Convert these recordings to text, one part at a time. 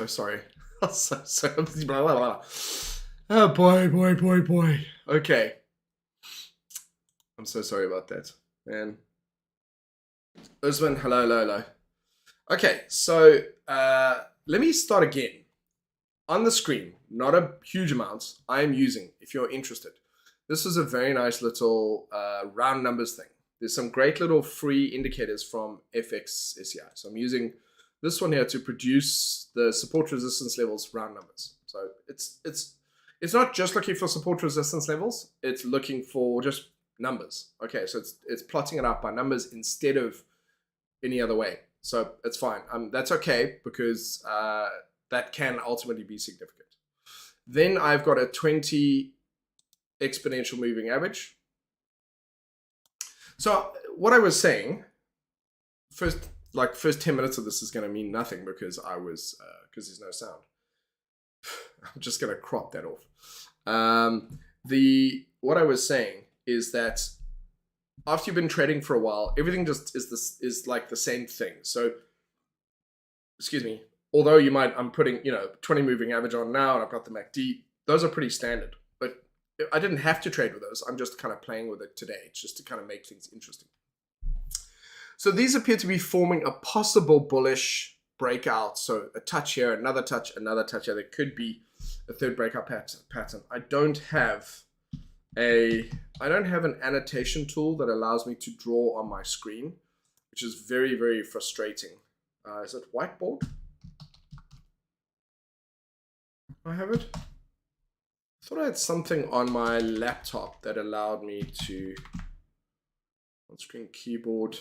So sorry. Blah, blah, blah. Oh boy. Okay. I'm so sorry about that, man. Usman, hello. Okay, so let me start again. On the screen, not a huge amount, I am using, if you're interested. This is a very nice little round numbers thing. There's some great little free indicators from FXSCI. So I'm using this one here to produce the support resistance levels round numbers. So it's not just looking for support resistance levels, it's looking for just numbers. Okay, so it's plotting it out by numbers instead of any other way. So it's fine. That's okay because that can ultimately be significant. Then I've got a 20 exponential moving average. So what I was saying, first 10 minutes of this is going to mean nothing because there's no sound. I'm just going to crop that off. What I was saying is that after you've been trading for a while, everything just is like the same thing. So, excuse me. Although I'm putting 20 moving average on now, and I've got the MACD. Those are pretty standard, but I didn't have to trade with those. I'm just kind of playing with it today. It's just to kind of make things interesting. So these appear to be forming a possible bullish breakout. So a touch here, another touch here. There could be a third breakout pattern. I don't have an annotation tool that allows me to draw on my screen, which is very, very frustrating. Is it whiteboard? I have it. I thought I had something on my laptop that allowed me to on-screen keyboard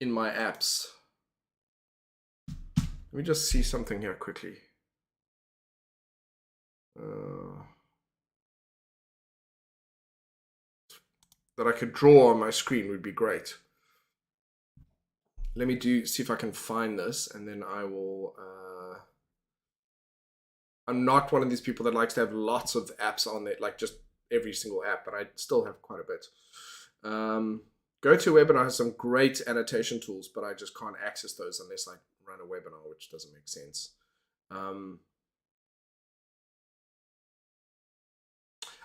in my apps. Let me just see something here quickly. That I could draw on my screen would be great. Let me see if I can find this, and then I will. I'm not one of these people that likes to have lots of apps on it, like just every single app, but I still have quite a bit. GoToWebinar has some great annotation tools, but I just can't access those unless I run a webinar, which doesn't make sense. I'm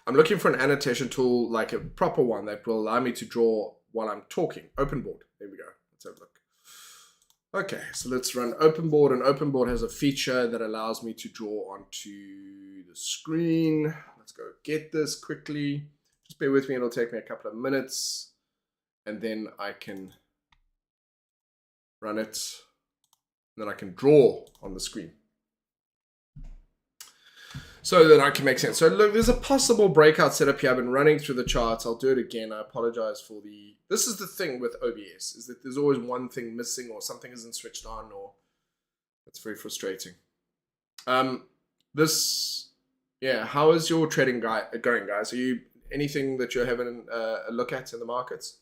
looking for an annotation tool, like a proper one that will allow me to draw while I'm talking. OpenBoard. There we go. Let's have a look. Okay, so let's run OpenBoard, and OpenBoard has a feature that allows me to draw onto the screen. Let's go get this quickly. Just bear with me, it'll take me a couple of minutes, and then I can run it, and then I can draw on the screen. So that I can make sense. So look, there's a possible breakout setup here. I've been running through the charts. I'll do it again. I apologize for this is the thing with OBS, is that there's always one thing missing or something isn't switched on, or it's very frustrating. How is your trading going, guys? Are you anything that you're having a look at in the markets?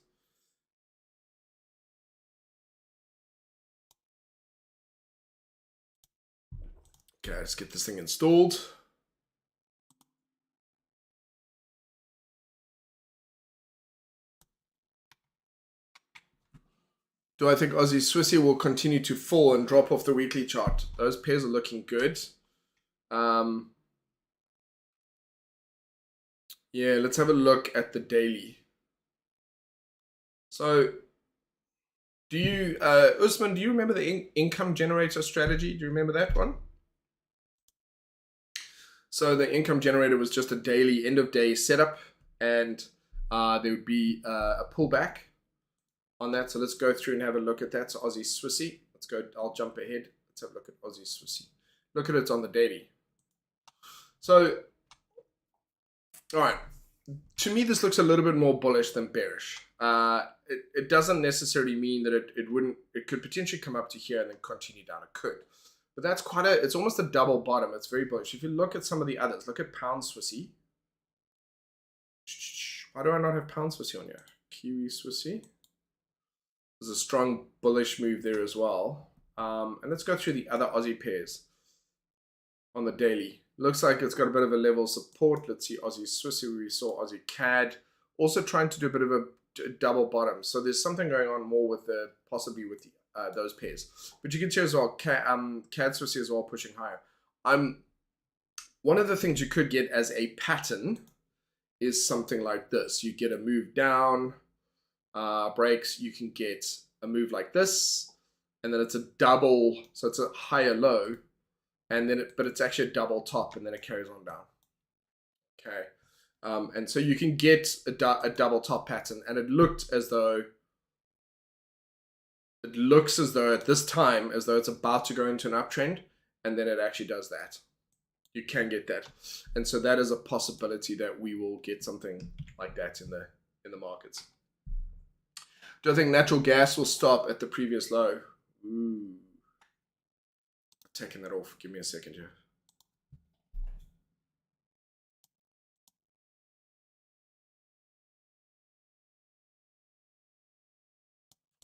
Okay, let's get this thing installed. Do I think Aussie Swissy will continue to fall and drop off the weekly chart? Those pairs are looking good. Yeah, let's have a look at the daily. So, Usman, do you remember the income generator strategy? Do you remember that one? So the income generator was just a daily end of day setup, and there would be a pullback on that. So let's go through and have a look at that. So Aussie Swissy, let's go. I'll jump ahead. Let's have a look at Aussie Swissy. Look at it on the daily. So, all right. To me, this looks a little bit more bullish than bearish. It doesn't necessarily mean that it could potentially come up to here and then continue down. It could. But that's it's almost a double bottom. It's very bullish. If you look at some of the others, look at Pound Swissy. Why do I not have Pound Swissy on here? Kiwi Swissy. There's a strong bullish move there as well. And let's go through the other Aussie pairs on the daily. Looks like it's got a bit of a level of support. Let's see Aussie Swissy. We saw Aussie CAD. Also trying to do a bit of a double bottom. So there's something going on more with possibly with the those pairs. But you can see as well, CAD Swissy as well pushing higher. One of the things you could get as a pattern is something like this. You get a move down, breaks. You can get a move like this, and then it's a double, so it's a higher low, and then but it's actually a double top, and then it carries on down. Okay, and so you can get a double top pattern, and it looks as though at this time as though it's about to go into an uptrend, and then it actually does that. You can get that, and so that is a possibility that we will get something like that in the markets. Do I think natural gas will stop at the previous low? Ooh, taking that off. Give me a second here.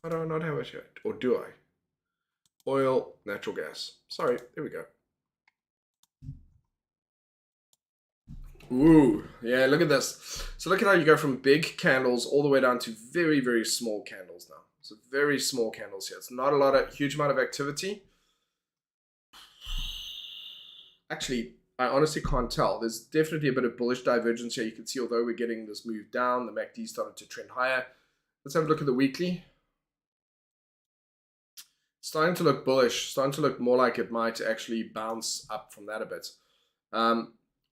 Why do I not have it yet? Or do I? Oil, natural gas. Sorry, there we go. Ooh, yeah, look at this. So look at how you go from big candles all the way down to very, very small candles now. So very small candles here. It's not a huge amount of activity. Actually, I honestly can't tell. There's definitely a bit of bullish divergence here. You can see, although we're getting this move down, the MACD started to trend higher. Let's have a look at the weekly. Starting to look bullish, starting to look more like it might actually bounce up from that a bit.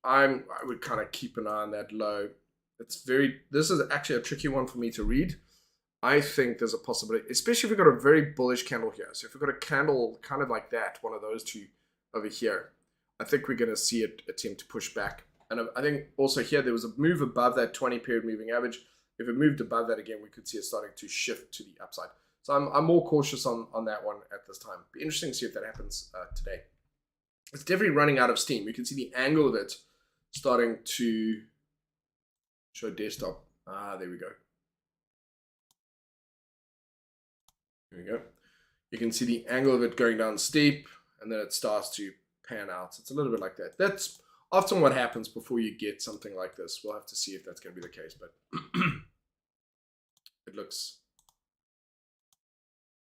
I would kind of keep an eye on that low. This is actually a tricky one for me to read. I think there's a possibility, especially if we've got a very bullish candle here. So if we've got a candle kind of like that, one of those two over here, I think we're going to see it attempt to push back. And I think also here, there was a move above that 20-period moving average. If it moved above that again, we could see it starting to shift to the upside. So I'm more cautious on that one at this time. Be interesting to see if that happens today. It's definitely running out of steam. You can see the angle of it starting to show desktop. There we go. There we go. You can see the angle of it going down steep, and then it starts to pan out. It's a little bit like that. That's often what happens before you get something like this. We'll have to see if that's going to be the case, but it looks...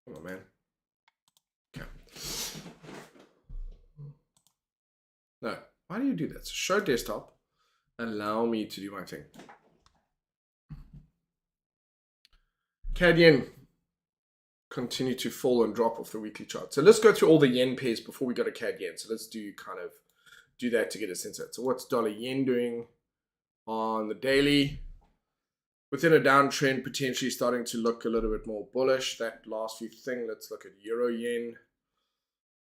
Come on, man. Okay. No. Why do you do that? So show desktop. Allow me to do my thing. CAD yen continue to fall and drop off the weekly chart. So let's go through all the yen pairs before we go to CAD yen. So let's do that to get a sense of it. So what's dollar yen doing on the daily? Within a downtrend, potentially starting to look a little bit more bullish. That last few thing, let's look at euro yen.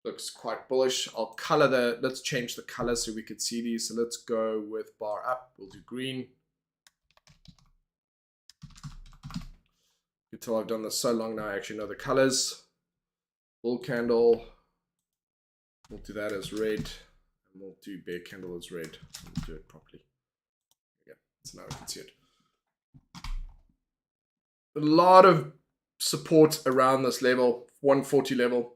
Looks quite bullish. Let's change the color so we could see these. So let's go with bar up. We'll do green. You can tell I've done this so long now, I actually know the colors. Bull candle. We'll do that as red. And we'll do bear candle as red. We'll do it properly. Yeah, so now we can see it. A lot of support around this level, 140 level,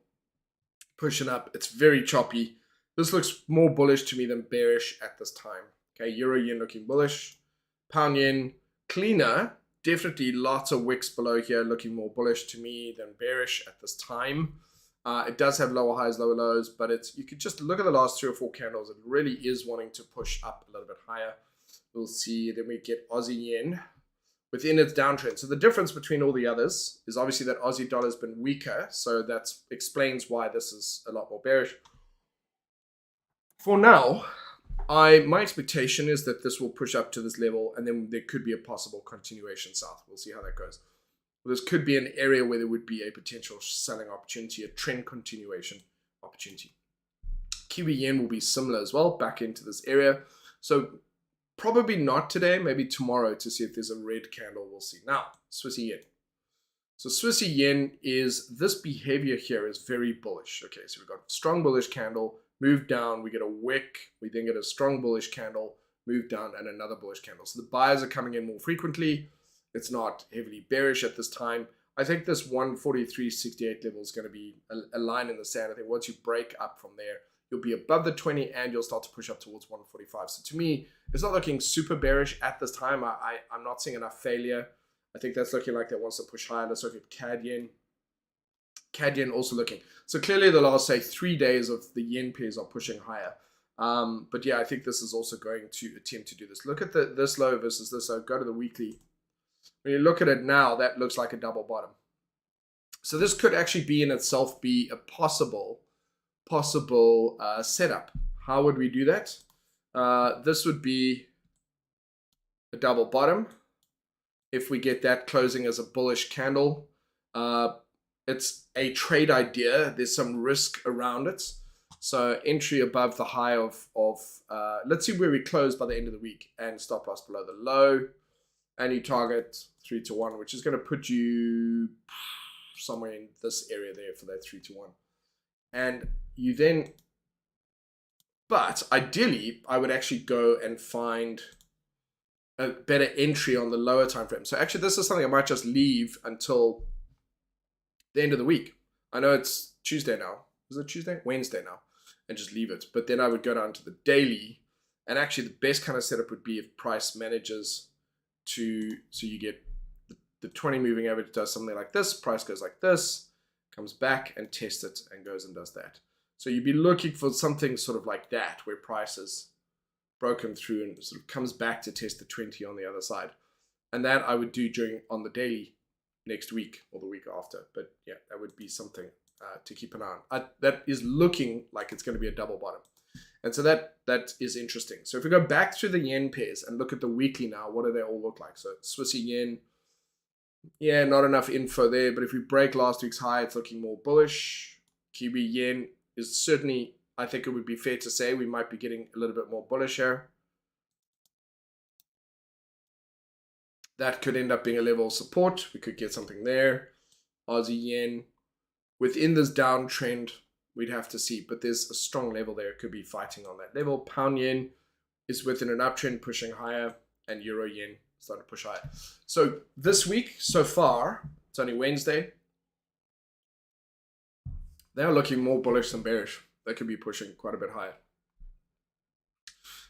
pushing up. It's very choppy. This looks more bullish to me than bearish at this time. Okay, euro yen looking bullish. Pound yen cleaner. Definitely lots of wicks below here looking more bullish to me than bearish at this time. It does have lower highs, lower lows, but you could just look at the last 3 or 4 candles. It really is wanting to push up a little bit higher. We'll see. Then we get Aussie yen within its downtrend. So the difference between all the others is obviously that Aussie dollar has been weaker. So that explains why this is a lot more bearish. For now, my expectation is that this will push up to this level, and then there could be a possible continuation south. We'll see how that goes. This could be an area where there would be a potential selling opportunity, a trend continuation opportunity. Kiwi yen will be similar as well, back into this area. So probably not today, maybe tomorrow to see if there's a red candle. We'll see. Now, Swissy yen. So Swissy yen is, this behavior here is very bullish. Okay, so we've got a strong bullish candle, move down, we get a wick, we then get a strong bullish candle, move down, and another bullish candle. So the buyers are coming in more frequently. It's not heavily bearish at this time. I think this 143.68 level is going to be a line in the sand. I think once you break up from there, you'll be above the 20 and you'll start to push up towards 145. So to me, it's not looking super bearish at this time. I'm not seeing enough failure. I think that's looking like that wants to push higher. Let's look at CAD yen. CAD yen also looking. So clearly the last, say, 3 days of the yen pairs are pushing higher. But yeah, I think this is also going to attempt to do this. Look at this low versus this low. Go to the weekly. When you look at it now, that looks like a double bottom. So this could actually be in itself be a possible setup. How would we do that? This would be a double bottom. If we get that closing as a bullish candle, it's a trade idea. There's some risk around it. So entry above the high of let's see where we close by the end of the week, and stop loss below the low, and you target 3 to 1, which is going to put you somewhere in this area there for that 3 to 1. And you then, but ideally, I would actually go and find a better entry on the lower time frame. So actually, this is something I might just leave until the end of the week. I know it's Tuesday now. Is it Tuesday? Wednesday now. And just leave it. But then I would go down to the daily. And actually, the best kind of setup would be if price manages to, so you get the 20 moving average does something like this. Price goes like this, comes back and tests it and goes and does that. So you'd be looking for something sort of like that, where price is broken through and sort of comes back to test the 20 on the other side. And that I would do on the daily next week or the week after. But yeah, that would be something to keep an eye on. That is looking like it's going to be a double bottom. And so that is interesting. So if we go back through the yen pairs and look at the weekly now, what do they all look like? So Swissy yen, yeah, not enough info there. But if we break last week's high, it's looking more bullish. Kiwi yen is certainly, I think it would be fair to say, we might be getting a little bit more bullish here. That could end up being a level of support. We could get something there. Aussie yen, within this downtrend, we'd have to see, but there's a strong level there. It could be fighting on that level. Pound yen is within an uptrend, pushing higher, and euro yen starting to push higher. So this week so far, it's only Wednesday, they are looking more bullish than bearish. They could be pushing quite a bit higher.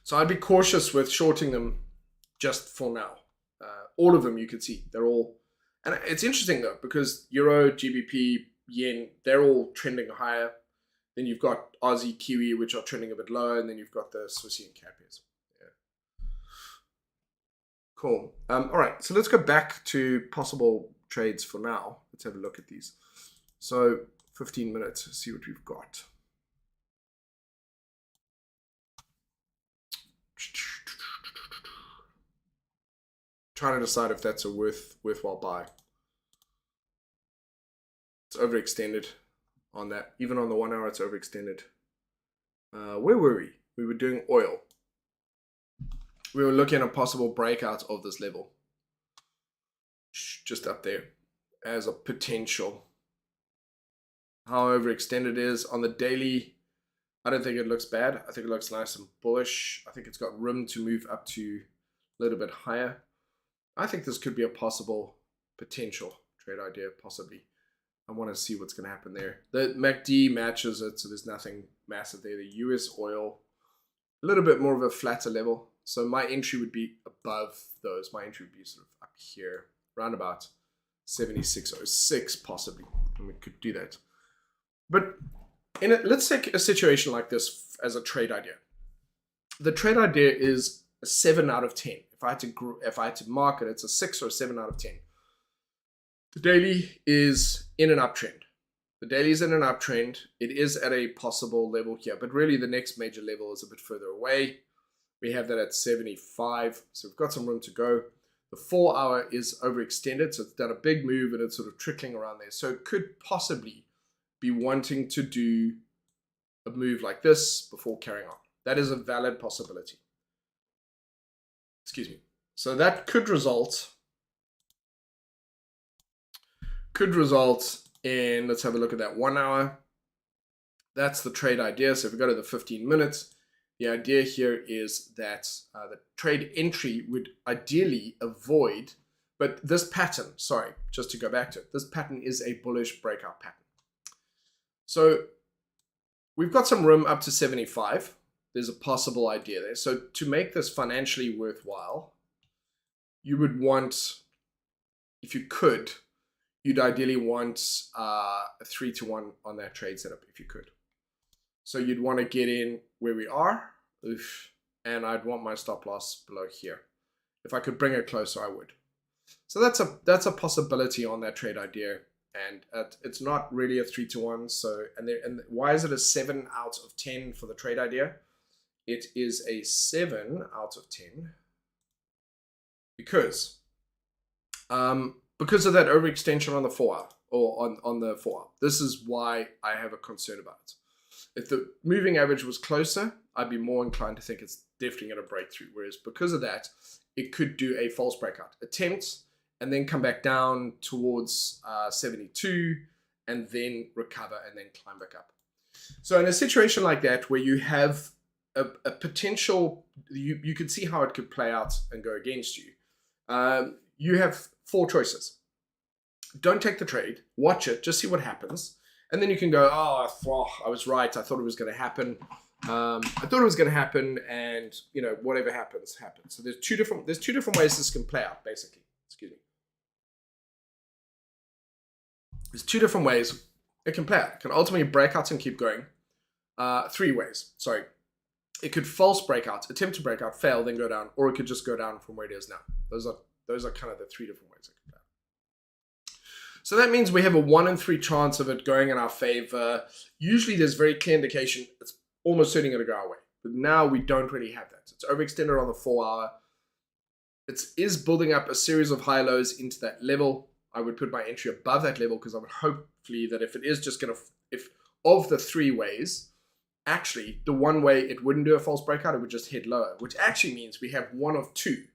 So I'd be cautious with shorting them just for now. All of them you could see, they're all, and it's interesting though, because euro, GBP, yen, they're all trending higher. Then you've got Aussie, Kiwi, which are trending a bit lower, and then you've got the Swissy and CAD pairs. Yeah. Cool. All right, so let's go back to possible trades for now. Let's have a look at these. So 15 minutes, see what we've got. Trying to decide if that's a worthwhile buy. It's overextended on that. Even on the 1 hour, it's overextended. Where were we? We were doing oil. We were looking at a possible breakout of this level. Just up there as a potential. How overextended it is on the daily, I don't think it looks bad. I think it looks nice and bullish. I think it's got room to move up to a little bit higher. I think this could be a possible potential trade idea, possibly. I want to see what's going to happen there. The MACD matches it, so there's nothing massive there. The US oil, a little bit more of a flatter level. So my entry would be above those. My entry would be sort of up here, around about 76.06 possibly. And we could do that. But let's take a situation like this as a trade idea. The trade idea is a 7 out of 10. If I had to mark it, it's a 6 or 7 out of 10. The daily is in an uptrend. The daily is in an uptrend. It is at a possible level here, but really the next major level is a bit further away. We have that at 75, so we've got some room to go. The 4 hour is overextended, so it's done a big move and it's sort of trickling around there. So it could possibly be wanting to do a move like this before carrying on. That is a valid possibility. Excuse me. So that could result in, let's have a look at that 1 hour. That's the trade idea. So if we go to the 15 minutes, the idea here is that the trade entry would ideally avoid, but this pattern, sorry, just to go back to it, this pattern is a bullish breakout pattern. So we've got some room up to 75. There's a possible idea there. So to make this financially worthwhile, you would want, if you could, you'd ideally want a 3-to-1 on that trade setup if you could. So you'd want to get in where we are, and I'd want my stop loss below here. If I could bring it closer, I would. So that's a possibility on that trade idea, and it's not really a 3-to-1. So and why is it a 7 out of 10 for the trade idea? It is a 7 out of 10 because of that overextension on the 4-hour or on the 4-hour. This is why I have a concern about it. If the moving average was closer, I'd be more inclined to think it's definitely going to break through. Whereas because of that, it could do a false breakout, attempt, and then come back down towards 72, and then recover, and then climb back up. So in a situation like that, where you have a potential, you could see how it could play out and go against you. You have 4 choices. Don't take the trade, watch it, just see what happens. And then you can go, oh, I was right. I thought it was going to happen. And whatever happens, happens. So there's two different ways this can play out, basically. Excuse me. There's 2 different ways it can play out. It can ultimately break out and keep going. 3 ways. Sorry. It could false break out, attempt to break out, fail, then go down, or it could just go down from where it is now. Those are kind of the 3 different ways it can play out. So that means we have a 1 in 3 chance of it going in our favor. Usually there's very clear indication it's almost certainly going to go our way. But now we don't really have that. It's overextended on the 4-hour. It is building up a series of high lows into that level. I would put my entry above that level because I would hopefully that if it is just going to, if of the 3 ways, actually the one way it wouldn't do a false breakout, it would just head lower, which actually means we have 1 of 2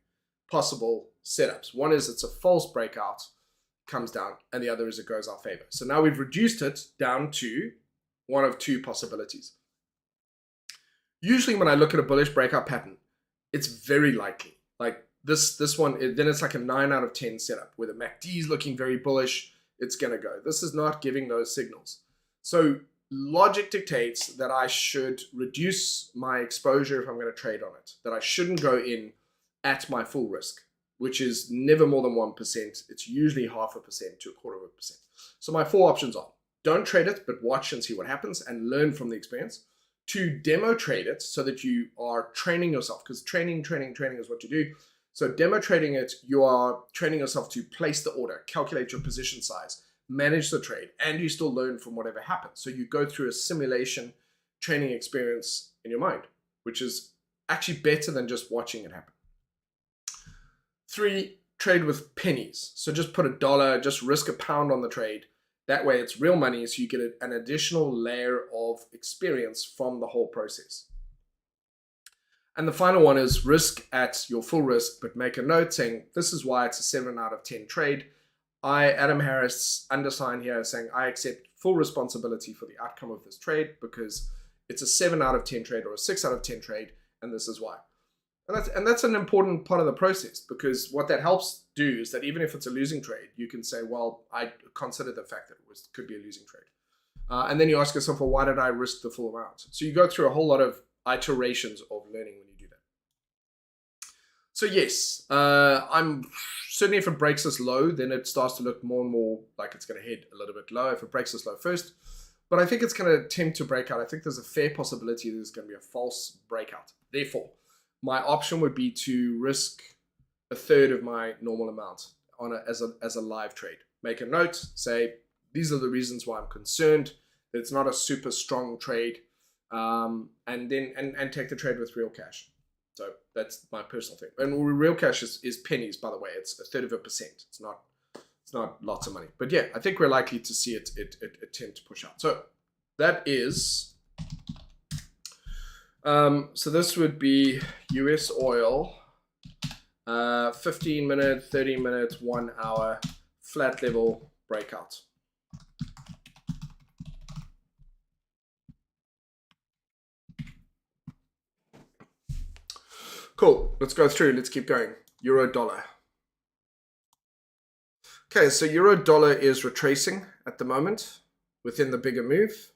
possible setups. One is it's a false breakout, comes down, and the other is it goes our favor. So now we've reduced it down to 1 of 2 possibilities. Usually when I look at a bullish breakout pattern, it's very likely. Like this one, then it's like a 9 out of 10 setup where the MACD is looking very bullish, it's going to go. This is not giving those signals. So logic dictates that I should reduce my exposure if I'm going to trade on it, that I shouldn't go in at my full risk, which is never more than 1%. It's usually 0.5% to 0.25%. So my 4 options are: don't trade it, but watch and see what happens and learn from the experience. 2, demo trade it so that you are training yourself, because training is what you do. So demo trading it, you are training yourself to place the order, calculate your position size, manage the trade, and you still learn from whatever happens. So you go through a simulation training experience in your mind, which is actually better than just watching it happen. 3, trade with pennies. So just put $1, just risk £1 on the trade. That way it's real money, so you get an additional layer of experience from the whole process. And the final one is risk at your full risk, but make a note saying this is why it's a 7 out of 10 trade. Adam Harris, undersign here saying I accept full responsibility for the outcome of this trade because it's a 7 out of 10 trade or a 6 out of 10 trade, and this is why. And that's an important part of the process, because what that helps do is that even if it's a losing trade, you can say, well, I consider the fact that it could be a losing trade. And then you ask yourself, well, why did I risk the full amount? So you go through a whole lot of iterations of learning when you do that. So yes, I'm certainly, if it breaks this low, then it starts to look more and more like it's going to head a little bit lower if it breaks this low first. But I think it's going to attempt to break out. I think there's a fair possibility there's going to be a false breakout. Therefore, my option would be to risk 1/3 of my normal amount on as a live trade. Make a note, say these are the reasons why I'm concerned that it's not a super strong trade, and take the trade with real cash. So that's my personal thing. And real cash is pennies, by the way. It's 1/3%. It's not lots of money. But yeah, I think we're likely to see it attempt to push out. So that is. So this would be US oil, 15 minute, 30 minute, 1 hour, flat level breakout. Cool, let's go through, let's keep going. Euro dollar. Okay, so euro dollar is retracing at the moment within the bigger move.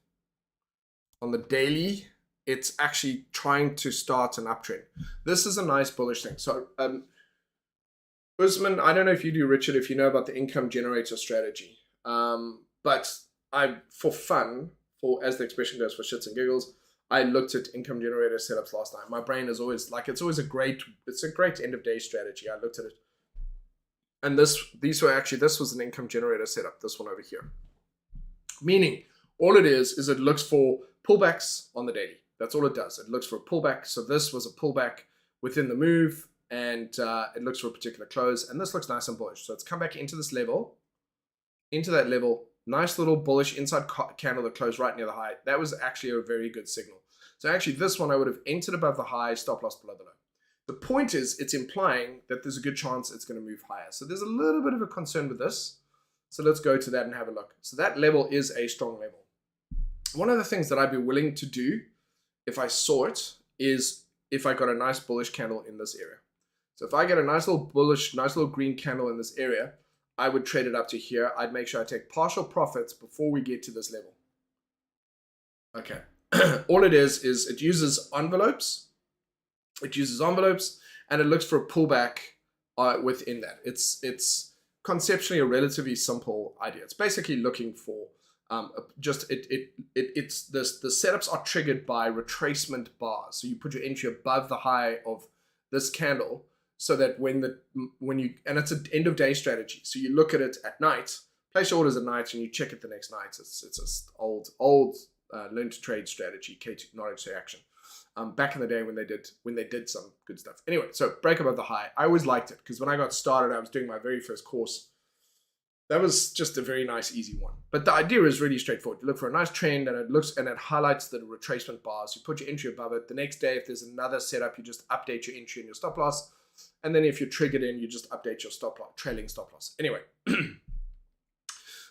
On the daily, it's actually trying to start an uptrend. This is a nice bullish thing. So Usman, I don't know if you do, Richard, if you know about the income generator strategy. But for fun, as the expression goes, for shits and giggles, I looked at income generator setups last night. My brain is always like, it's a great end of day strategy. I looked at it, and this was an income generator setup. This one over here, meaning all it is it looks for pullbacks on the daily. That's all it does. It looks for a pullback. So this was a pullback within the move, and it looks for a particular close, and this looks nice and bullish. So it's come back into this level, into that level. Nice little bullish inside candle that closed right near the high. That was actually a very good signal. So actually this one I would have entered above the high, stop loss below the low. The point is it's implying that there's a good chance it's going to move higher. So there's a little bit of a concern with this. So let's go to that and have a look. So that level is a strong level. One of the things that I'd be willing to do if I saw it is if I got a nice bullish candle in this area. So if I get a nice little bullish, nice little green candle in this area, I would trade it up to here. I'd make sure I take partial profits before we get to this level. Okay. All it is it uses envelopes. It uses envelopes, and it looks for a pullback within that. It's conceptually a relatively simple idea. It's basically looking for the setups are triggered by retracement bars. So you put your entry above the high of this candle, so that and it's an end of day strategy. So you look at it at night, place your orders at night, and you check it the next night. It's an old learn to trade strategy, K2 knowledge to action. Back in the day when they did some good stuff. Anyway, so break above the high. I always liked it because when I got started, I was doing my very first course. That was just a very nice, easy one. But the idea is really straightforward. You look for a nice trend, and it highlights the retracement bars. You put your entry above it. The next day, if there's another setup, you just update your entry and your stop loss. And then if you're triggered in, you just update your stop loss, trailing stop loss. Anyway,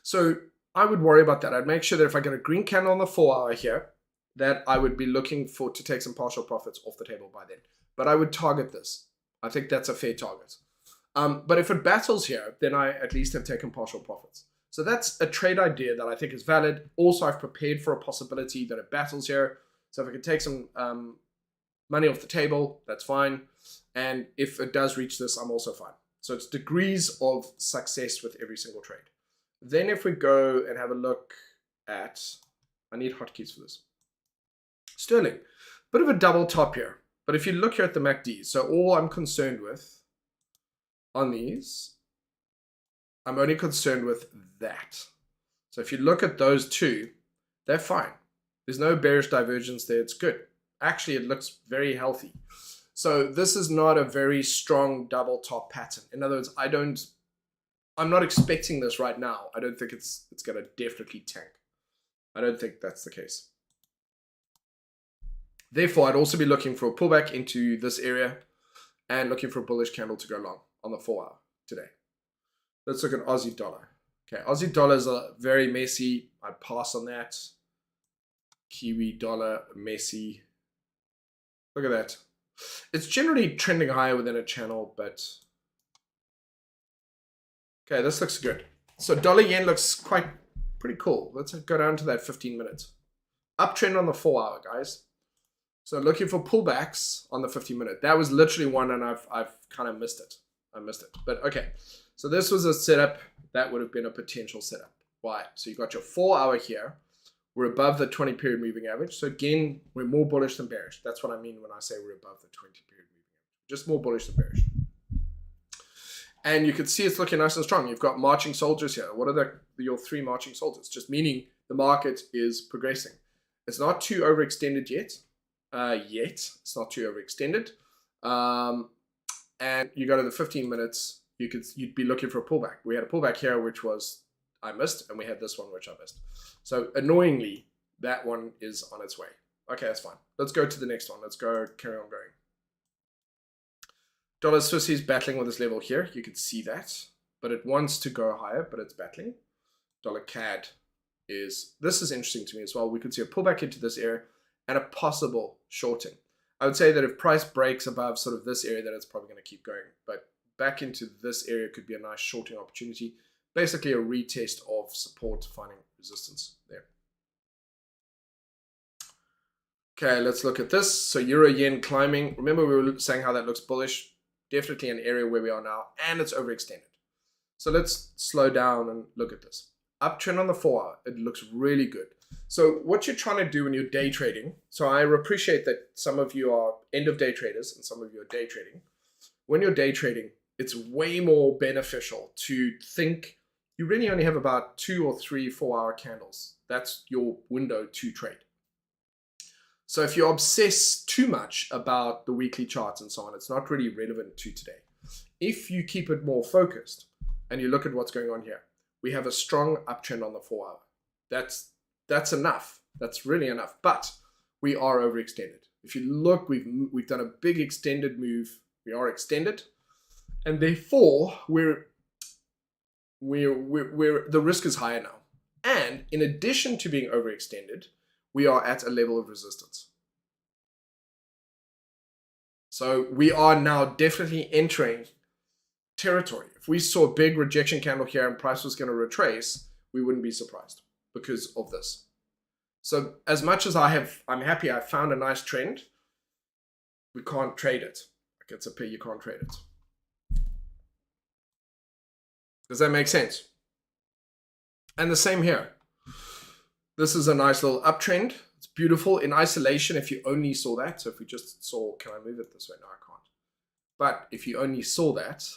so I would worry about that. I'd make sure that if I get a green candle on the 4 hour here, that I would be looking to take some partial profits off the table by then. But I would target this. I think that's a fair target. But if it battles here, then I at least have taken partial profits. So that's a trade idea that I think is valid. Also, I've prepared for a possibility that it battles here. So if I can take some money off the table, that's fine. And if it does reach this, I'm also fine. So it's degrees of success with every single trade. Then if we go and have a look at, I need hotkeys for this. Sterling, bit of a double top here. But if you look here at the MACD, so all I'm concerned with on these, I'm only concerned with that. So if you look at those two, they're fine. There's no bearish divergence there. It's good. Actually, it looks very healthy. So this is not a very strong double top pattern. In other words, I'm not expecting this right now. I don't think it's going to definitely tank. I don't think that's the case. Therefore, I'd also be looking for a pullback into this area and looking for a bullish candle to go long on the 4 hour today. Let's look at Aussie dollar. Okay, Aussie dollar is very messy. I'd pass on that. Kiwi dollar, messy. Look at that. It's generally trending higher within a channel, but okay, this looks good. So dollar yen looks pretty cool. Let's go down to that 15 minutes. Uptrend on the 4 hour, guys. So looking for pullbacks on the 15 minute. That was literally one, and I've kind of missed it. I missed it. But okay. So this was a setup that would have been a potential setup. Why? So you got your 4 hour here. We're above the 20 period moving average. So again, we're more bullish than bearish. That's what I mean when I say we're above the 20 period moving average. Just more bullish than bearish. And you can see it's looking nice and strong. You've got marching soldiers here. What are your 3 marching soldiers? Just meaning the market is progressing. It's not too overextended yet. It's not too overextended. And you go to the 15 minutes, you'd be looking for a pullback. We had a pullback here, which was I missed, and we had this one, which I missed. So annoyingly, that one is on its way. Okay, that's fine. Let's go to the next one. Let's go carry on going. Dollar Swiss is battling with this level here. You can see that, but it wants to go higher, but it's battling. Dollar CAD this is interesting to me as well. We could see a pullback into this area and a possible shorting. I would say that if price breaks above sort of this area, then it's probably going to keep going. But back into this area could be a nice shorting opportunity. Basically a retest of support finding resistance there. Okay, let's look at this. So Euro Yen climbing. Remember we were saying how that looks bullish. Definitely an area where we are now, and it's overextended. So let's slow down and look at this. Uptrend on the 4 hour. It looks really good. So what you're trying to do when you're day trading, so I appreciate that some of you are end of day traders and some of you are day trading. When you're day trading, it's way more beneficial to think you really only have about 2 or 3 4-hour candles. That's your window to trade. So if you obsess too much about the weekly charts and so on, it's not really relevant to today. If you keep it more focused and you look at what's going on here, we have a strong uptrend on the 4 hour. That's enough. That's really enough. But we are overextended. If you look, we've done a big extended move. We are extended, and therefore the risk is higher now. And in addition to being overextended, we are at a level of resistance. So we are now definitely entering territory. If we saw a big rejection candle here and price was going to retrace, we wouldn't be surprised because of this. So as much as I'm happy I found a nice trend, we can't trade it. Like it's a P, you can't trade it. Does that make sense? And the same here. This is a nice little uptrend. It's beautiful in isolation if you only saw that. So if we just saw, can I move it this way? No, I can't. But if you only saw that,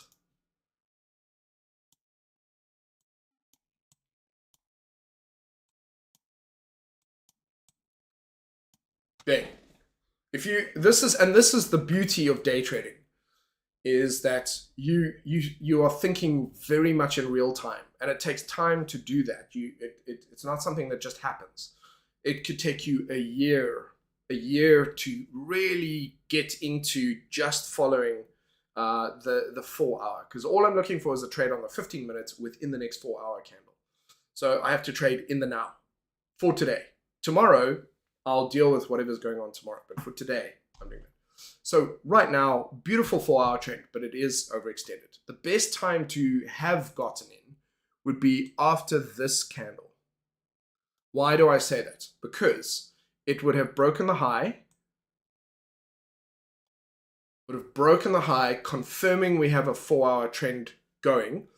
there. This is the beauty of day trading, is that you are thinking very much in real time, and it takes time to do that. It's not something that just happens. It could take you a year to really get into just following the 4 hour, because all I'm looking for is a trade on the 15 minutes within the next 4 hour candle. So I have to trade in the now for today. Tomorrow I'll deal with whatever's going on tomorrow, but for today I'm doing that. So right now, beautiful 4 hour trend, but it is overextended. The best time to have gotten in would be after this candle. Why do I say that? Because it would have broken the high, confirming we have a 4 hour trend going,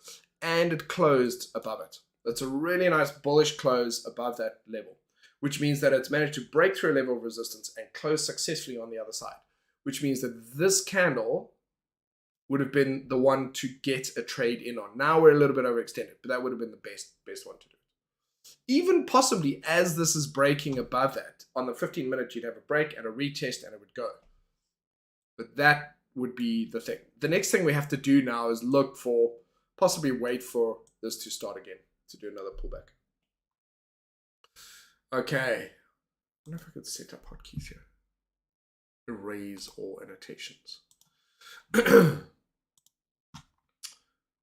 and it closed above it. That's a really nice bullish close above that level, which means that it's managed to break through a level of resistance and close successfully on the other side, which means that this candle would have been the one to get a trade in on. Now we're a little bit overextended, but that would have been the best one to do. Even possibly as this is breaking above that, on the 15 minute, you'd have a break and a retest and it would go. But that would be the thing. The next thing we have to do now is look for, possibly wait for this to start again, to do another pullback. Okay. I wonder if I could set up hotkeys here. Erase all annotations.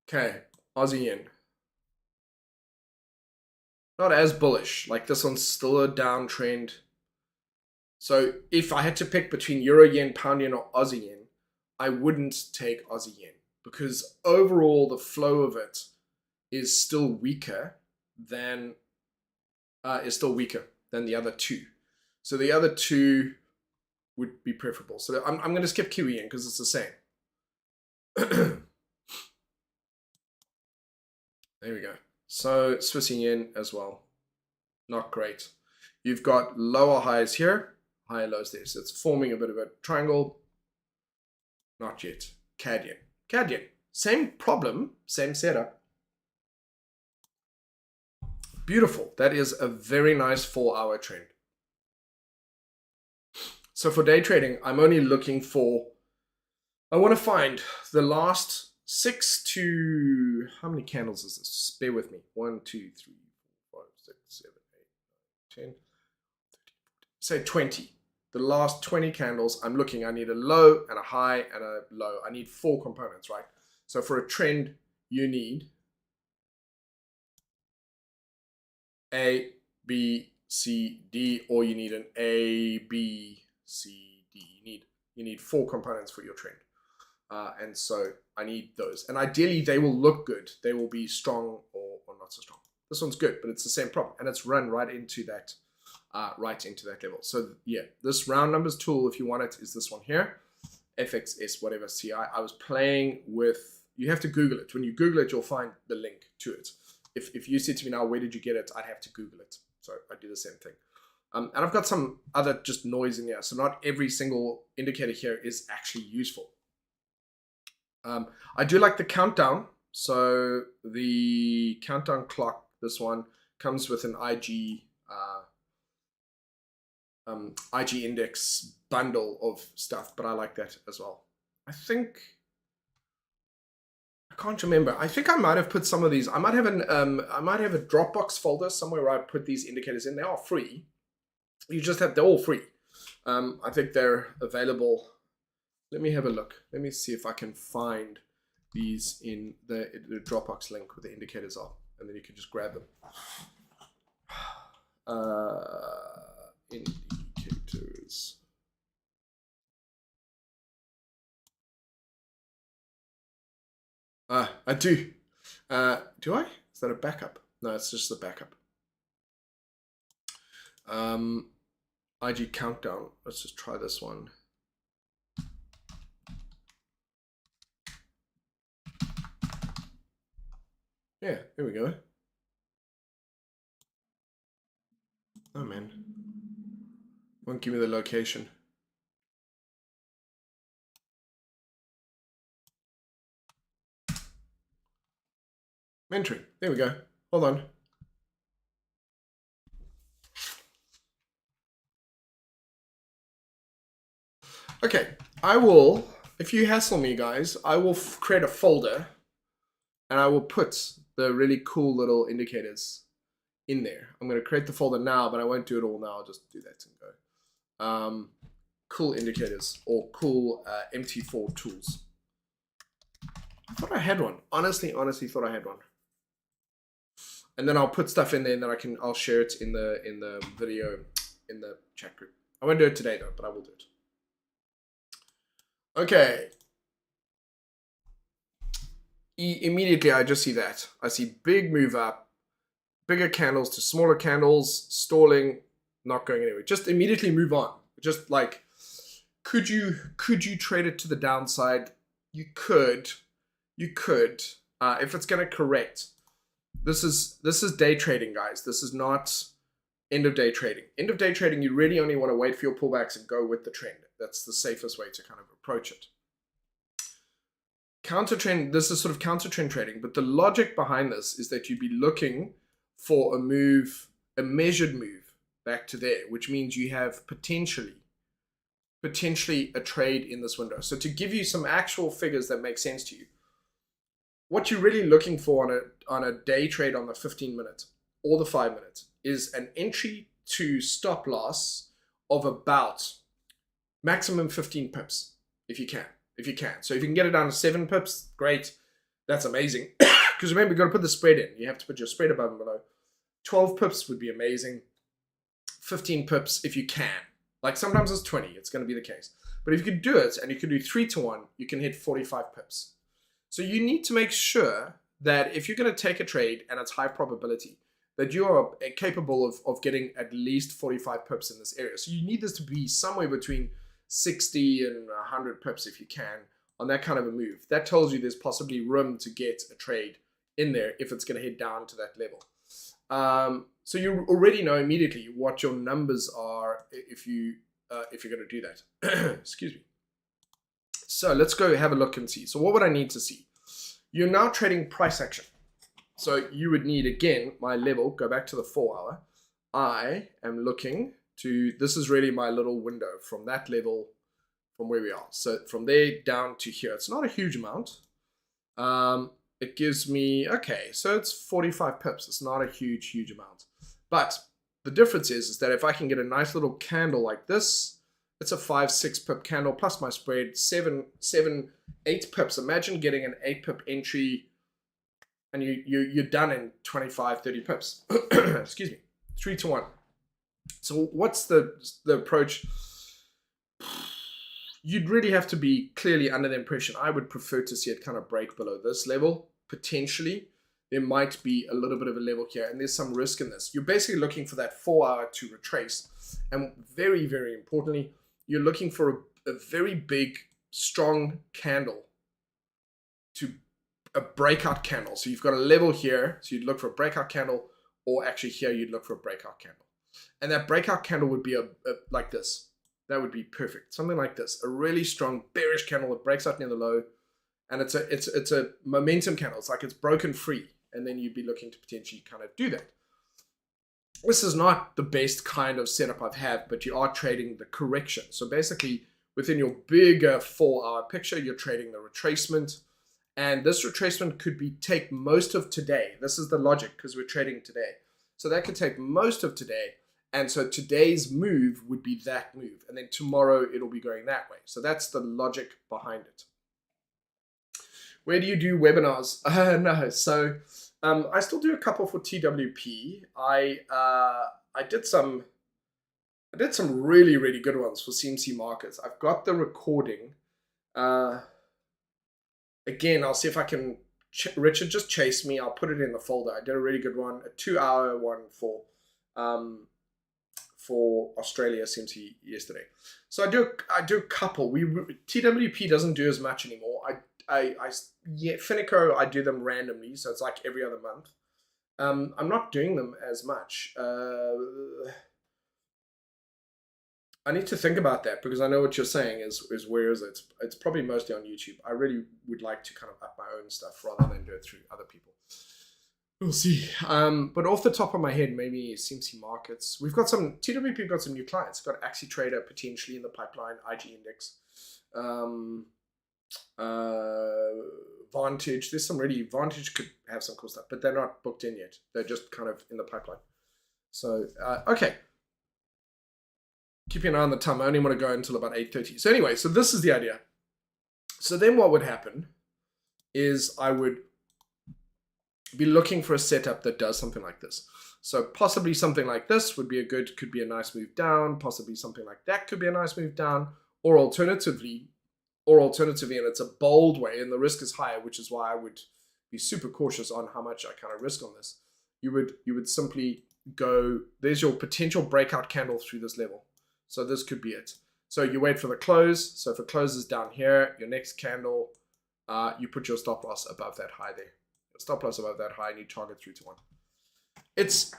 Okay, Aussie yen. Not as bullish. Like this one's still a downtrend. So if I had to pick between Euro yen, pound yen, or Aussie yen, I wouldn't take Aussie yen, because overall the flow of it is still weaker than the other two. So the other two would be preferable. So I'm going to skip Kiwi yen because it's the same. There we go. So Swiss yen as well. Not great. You've got lower highs here, higher lows there. So it's forming a bit of a triangle. Not yet. CAD yen. CAD yen. Same problem, same setup. Beautiful. That is a very nice 4 hour trend. So for day trading, I'm only looking for, I want to find the last 6 to, how many candles is this? Bear with me. 1, 2, 3, 4, 5, 6, 7, 8, 9, 10, 13, say 20. The last 20 candles, I'm looking, I need a low and a high and a low. I need 4 components, right? So for a trend, you need A, B, C, D, or you need an A, B, C, D. You need 4 components for your trend. And so I need those. And ideally, they will look good. They will be strong or not so strong. This one's good, but it's the same problem. And it's run right into that level. So yeah, this round numbers tool, if you want it, is this one here. FXS, whatever, CI. I was playing with, you have to Google it. When you Google it, you'll find the link to it. if you said to me now, where did you get it? I'd have to Google it. So I do the same thing. And I've got some other just noise in here. So not every single indicator here is actually useful. I do like the countdown. So the countdown clock, this one, comes with an IG index bundle of stuff, but I like that as well. I can't remember. I think I might have put some of these. I might have a Dropbox folder somewhere where I put these indicators in. They are free. They're all free. I think they're available. Let me have a look. Let me see if I can find these in the Dropbox link where the indicators are, and then you can just grab them. Indicators. I do. Do I? Is that a backup? No, it's just the backup. IG countdown. Let's just try this one. Yeah, here we go. Oh man. Won't give me the location. Mentoring. There we go. Hold on. Okay, I will, if you hassle me guys, I will create a folder and I will put the really cool little indicators in there. I'm going to create the folder now, but I won't do it all now. I'll just do that and go. Cool indicators or cool MT4 tools. I thought I had one. Honestly thought I had one. And then I'll put stuff in there and then I'll share it in the video in the chat group. I won't do it today though, but I will do it. Okay. Immediately I just see that. I see big move up, bigger candles to smaller candles, stalling, not going anywhere. Just immediately move on. Just like, could you trade it to the downside? You could. If it's gonna correct. This is day trading, guys. This is not end of day trading. End of day trading, you really only want to wait for your pullbacks and go with the trend. That's the safest way to kind of approach it. Counter trend, this is sort of counter trend trading, but the logic behind this is that you'd be looking for a move, a measured move back to there, which means you have potentially a trade in this window. So to give you some actual figures that make sense to you, what you're really looking for on a day trade on the 15-minute or the 5-minute is an entry to stop loss of about maximum 15 pips if you can. So if you can get it down to 7 pips, great. That's amazing. Because remember, you've got to put the spread in. You have to put your spread above and below. 12 pips would be amazing. 15 pips if you can. Like sometimes it's 20. It's going to be the case. But if you could do it and you could do 3 to 1, you can hit 45 pips. So you need to make sure that if you're going to take a trade and it's high probability, that you are capable of getting at least 45 pips in this area. So you need this to be somewhere between 60 and 100 pips if you can on that kind of a move. That tells you there's possibly room to get a trade in there if it's going to head down to that level. So you already know immediately what your numbers are if you're going to do that. Excuse me. So let's go have a look and see. So what would I need to see? You're now trading price action. So you would need, again, my level, go back to the 4-hour. I am looking to, this is really my little window from that level, from where we are. So from there down to here. It's not a huge amount. It gives me, okay, so it's 45 pips. It's not a huge amount. But the difference is that if I can get a nice little candle like this, it's a 5-6 pip candle plus my spread, 8 pips. Imagine getting an 8 pip entry and you're done in 25, 30 pips. Excuse me, 3 to 1. So what's the approach? You'd really have to be clearly under the impression. I would prefer to see it kind of break below this level. Potentially, there might be a little bit of a level here, and there's some risk in this. You're basically looking for that 4-hour to retrace. And very, very importantly, you're looking for a very big, strong candle to a breakout candle. So you've got a level here. So you'd look for a breakout candle, or actually here you'd look for a breakout candle. And that breakout candle would be like this. That would be perfect. Something like this. A really strong bearish candle that breaks out near the low. And it's a momentum candle. It's like it's broken free. And then you'd be looking to potentially kind of do that. This is not the best kind of setup I've had, but you are trading the correction. So basically, within your bigger 4-hour picture, you're trading the retracement. And this retracement could take most of today. This is the logic, because we're trading today. So that could take most of today. And so today's move would be that move. And then tomorrow it'll be going that way. So that's the logic behind it. Where do you do webinars? No. So I still do a couple for TWP. I did some really, really good ones for CMC markets. I've got the recording. Again, I'll see if I can, Richard, just chase me. I'll put it in the folder. I did a really good one, a 2-hour one for Australia CMC yesterday. So I do a couple. TWP doesn't do as much anymore. Finico, I do them randomly, so it's like every other month. I'm not doing them as much. I need to think about that, because I know what you're saying is where is it? It's probably mostly on YouTube. I really would like to kind of up my own stuff rather than do it through other people. We'll see. But off the top of my head, maybe CMC markets. We've got some, TWP got some new clients. Got AxiTrader potentially in the pipeline, IG Index. Vantage. There's some really, Vantage could have some cool stuff, but they're not booked in yet. They're just kind of in the pipeline. So, okay. Keep an eye on the time. I only want to go until about 8:30. So anyway, so this is the idea. So then what would happen is I would be looking for a setup that does something like this. So possibly something like this would be could be a nice move down. Possibly something like that could be a nice move down. Or alternatively, and it's a bold way, and the risk is higher, which is why I would be super cautious on how much I kind of risk on this. You would simply go, there's your potential breakout candle through this level. So this could be it. So you wait for the close. So if it closes down here, your next candle, you put your stop loss above that high there. Stop loss above that high, and you target 3 to 1. It's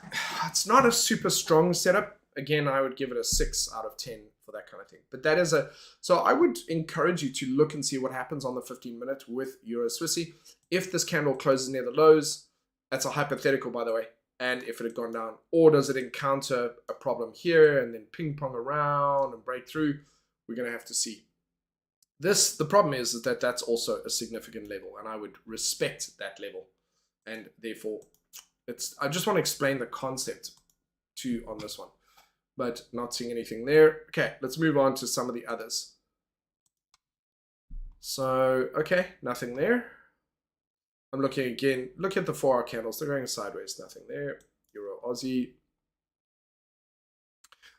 not a super strong setup. Again, I would give it a 6 out of 10 for that kind of thing. But that is so I would encourage you to look and see what happens on the 15-minute with EURUSD. If this candle closes near the lows, that's a hypothetical, by the way. And if it had gone down, or does it encounter a problem here and then ping pong around and break through? We're going to have to see. The problem is that that's also a significant level, and I would respect that level. And therefore, I just want to explain the concept on this one, but not seeing anything there. Okay, let's move on to some of the others. So, okay, nothing there. I'm looking again. Look at the 4-hour candles. They're going sideways. Nothing there. Euro Aussie.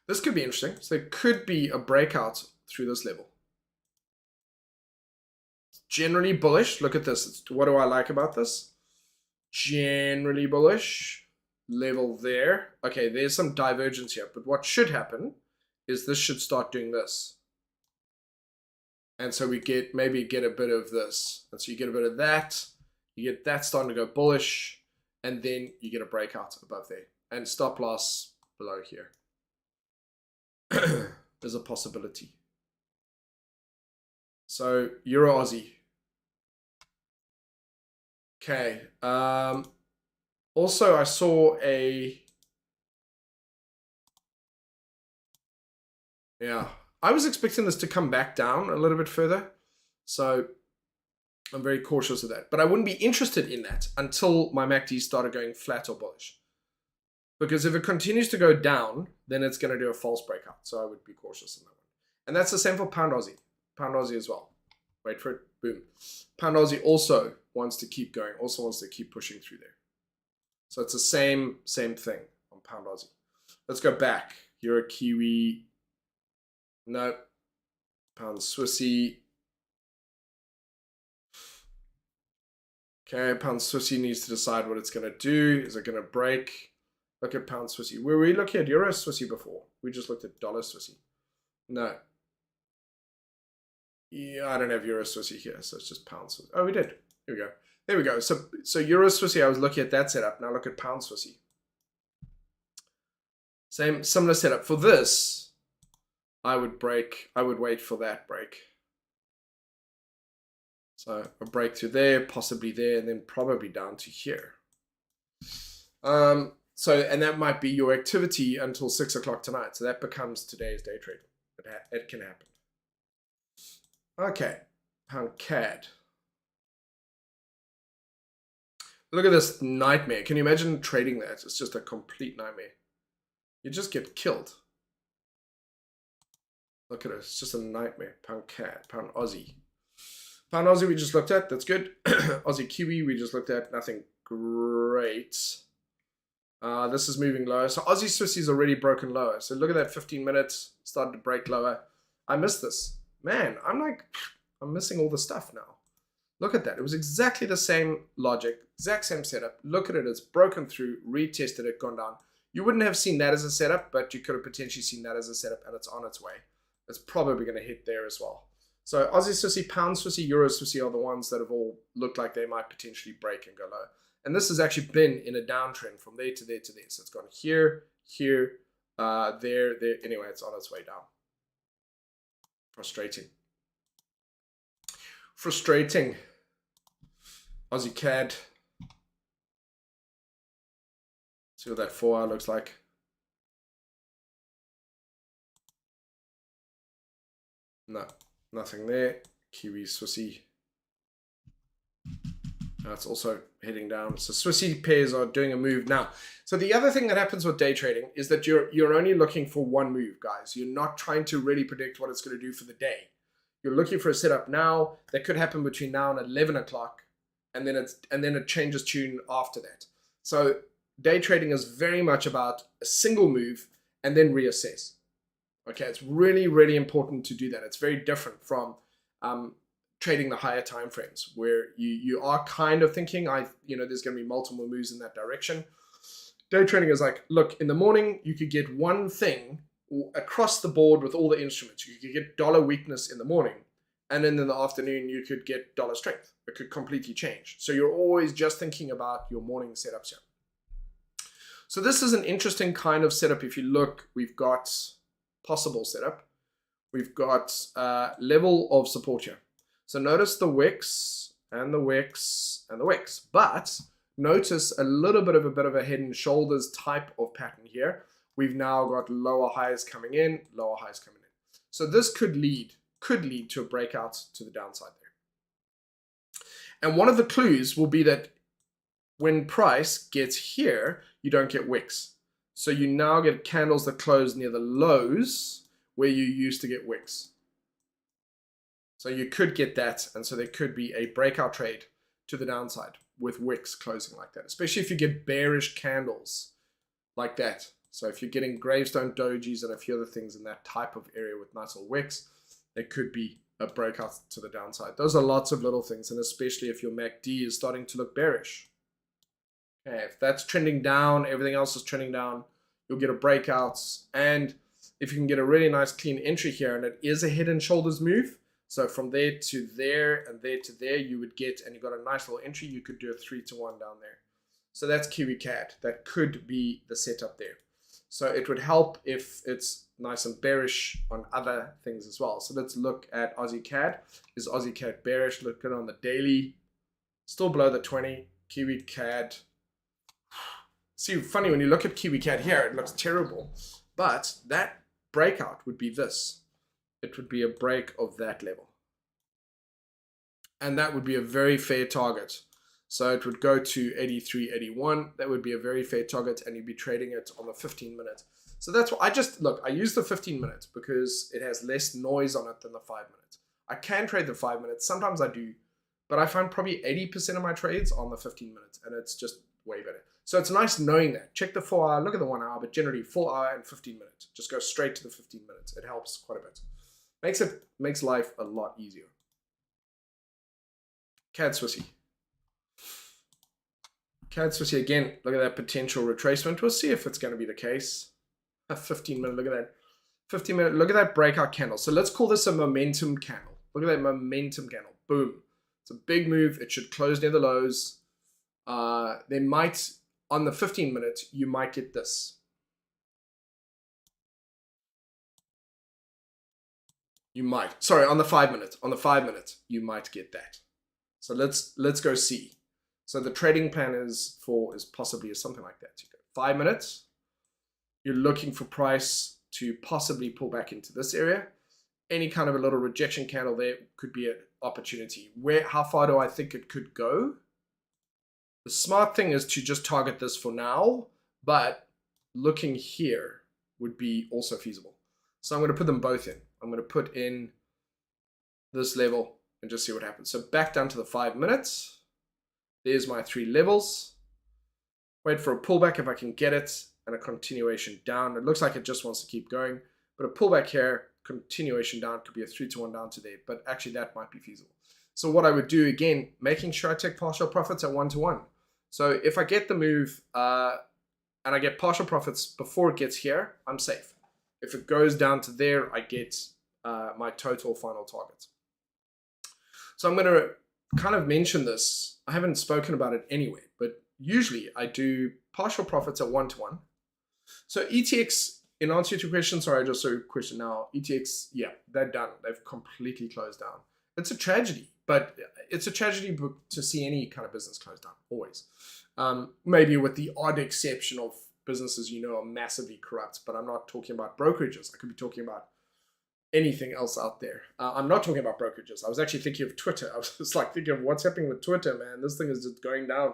This could be interesting. So there could be a breakout through this level. Generally bullish. Look at this. What do I like about this? Generally bullish. Level there. Okay, there's some divergence here. But what should happen is this should start doing this. And so we maybe get a bit of this. And so you get a bit of that. You get that starting to go bullish, and then you get a breakout above there. And stop loss below here. There's a possibility. So, Euro Aussie. Okay. Also, I saw I was expecting this to come back down a little bit further. So, I'm very cautious of that. But I wouldn't be interested in that until my MACD started going flat or bullish. Because if it continues to go down, then it's going to do a false breakout. So I would be cautious in that one. And that's the same for Pound Aussie. Pound Aussie as well. Wait for it. Boom. Pound Aussie also wants to keep going. Also wants to keep pushing through there. So it's the same thing on Pound Aussie. Let's go back. Euro Kiwi. No. Pound Swissy. Okay, Pound Swissy needs to decide what it's going to do. Is it going to break? Look at Pound Swissy. Were we looking at Euro Swissy before? We just looked at Dollar Swissy. No. Yeah, I don't have Euro Swissy here, so it's just Pound Swissy. Oh, we did. Here we go. There we go. So Euro Swissy, I was looking at that setup. Now look at Pound Swissy. Similar setup. For this, I would wait for that break. So a break through there, possibly there, and then probably down to here. And that might be your activity until 6 o'clock tonight. So that becomes today's day trade. It can happen. Okay, Pound CAD. Look at this nightmare. Can you imagine trading that? It's just a complete nightmare. You just get killed. Look at it. It's just a nightmare. Pound CAD, Pound Aussie. Pound Aussie we just looked at. That's good. Aussie Kiwi we just looked at. Nothing great. This is moving lower. So Aussie Swissy's already broken lower. So look at that 15 minutes. Started to break lower. I missed this. Man, I'm missing all the stuff now. Look at that. It was exactly the same logic. Exact same setup. Look at it. It's broken through. Retested it. Gone down. You wouldn't have seen that as a setup, but you could have potentially seen that as a setup, and it's on its way. It's probably going to hit there as well. So Aussie Swissy, Pound Swissy, Euro Swissy are the ones that have all looked like they might potentially break and go low. And this has actually been in a downtrend from there to there to there. So it's gone here, here, there. Anyway, it's on its way down. Frustrating. Frustrating. Aussie CAD. See what that 4 hour looks like. No, nothing there. Kiwi Swissy. That's also heading down. So Swissy pairs are doing a move now. So the other thing that happens with day trading is that you're only looking for one move, guys. You're not trying to really predict what it's going to do for the day. You're looking for a setup now that could happen between now and 11 o'clock, and then it changes tune after that. So day trading is very much about a single move and then reassess. Okay, it's really, really important to do that. It's very different from trading the higher time frames where you are kind of thinking, there's going to be multiple moves in that direction. Day trading is like, look, in the morning, you could get one thing across the board with all the instruments. You could get dollar weakness in the morning, and then in the afternoon, you could get dollar strength. It could completely change. So you're always just thinking about your morning setups here. So this is an interesting kind of setup. If you look, we've got possible setup. We've got level of support here. So notice the wicks and the wicks and the wicks, but notice a little bit of a head and shoulders type of pattern here. We've now got lower highs coming in, lower highs coming in. So this could lead to a breakout to the downside there. And one of the clues will be that when price gets here, you don't get wicks. So you now get candles that close near the lows where you used to get wicks. So you could get that, and so there could be a breakout trade to the downside with wicks closing like that, especially if you get bearish candles like that. So if you're getting gravestone dojis and a few other things in that type of area with nice little wicks, there could be a breakout to the downside. Those are lots of little things, and especially if your MACD is starting to look bearish. Okay, if that's trending down, everything else is trending down, you'll get a breakout. And if you can get a really nice clean entry here, and it is a head and shoulders move, so from there to there and there to there, you would get, and you got a nice little entry, you could do a 3-to-1 down there. So that's Kiwi CAD. That could be the setup there. So it would help if it's nice and bearish on other things as well. So let's look at Aussie CAD. Is Aussie CAD bearish? Look at it on the daily. Still below the 20. Kiwi CAD. See, funny, when you look at Kiwi CAD here, it looks terrible. But that breakout would be this. It would be a break of that level. And that would be a very fair target. So it would go to 83.81. That would be a very fair target, and you'd be trading it on the 15 minute. So that's what I use the 15 minutes because it has less noise on it than the 5 minutes. I can trade the 5 minutes. Sometimes I do, but I find probably 80% of my trades on the 15 minutes, and it's just way better. So it's nice knowing that. Check the 4 hour, look at the 1 hour, but generally 4 hour and 15 minutes. Just go straight to the 15 minutes. It helps quite a bit. Makes life a lot easier. CAD Swissy. CAD Swissy again, look at that potential retracement. We'll see if it's going to be the case. A 15 minute, look at that. 15 minute, look at that breakout candle. So let's call this a momentum candle. Look at that momentum candle. Boom. It's a big move. It should close near the lows. There might, on the 15-minute, you might get this. You might. Sorry, on the 5-minute. On the 5-minute, you might get that. So let's go see. So the trading plan is possibly something like that. You go 5 minutes. You're looking for price to possibly pull back into this area. Any kind of a little rejection candle there could be an opportunity. How far do I think it could go? The smart thing is to just target this for now, but looking here would be also feasible. So I'm going to put them both in. I'm going to put in this level and just see what happens. So back down to the 5 minutes. There's my 3 levels. Wait for a pullback if I can get it, and a continuation down. It looks like it just wants to keep going, but a pullback here, continuation down, could be a 3-to-1 down to there, but actually that might be feasible. So what I would do, again, making sure I take partial profits at 1-to-1. So if I get the move and I get partial profits before it gets here, I'm safe. If it goes down to there, I get my total final target. So I'm going to kind of mention this. I haven't spoken about it anyway, but usually I do partial profits at 1-to-1. So ETX, in answer to your question, sorry, I just saw a question now. ETX, yeah, they're done. They've completely closed down. It's a tragedy, but it's a tragedy to see any kind of business close down, always. Maybe with the odd exception of businesses are massively corrupt, but I'm not talking about brokerages. I could be talking about anything else out there. I'm not talking about brokerages. I was actually thinking of Twitter. I was just like thinking of what's happening with Twitter, man. This thing is just going down.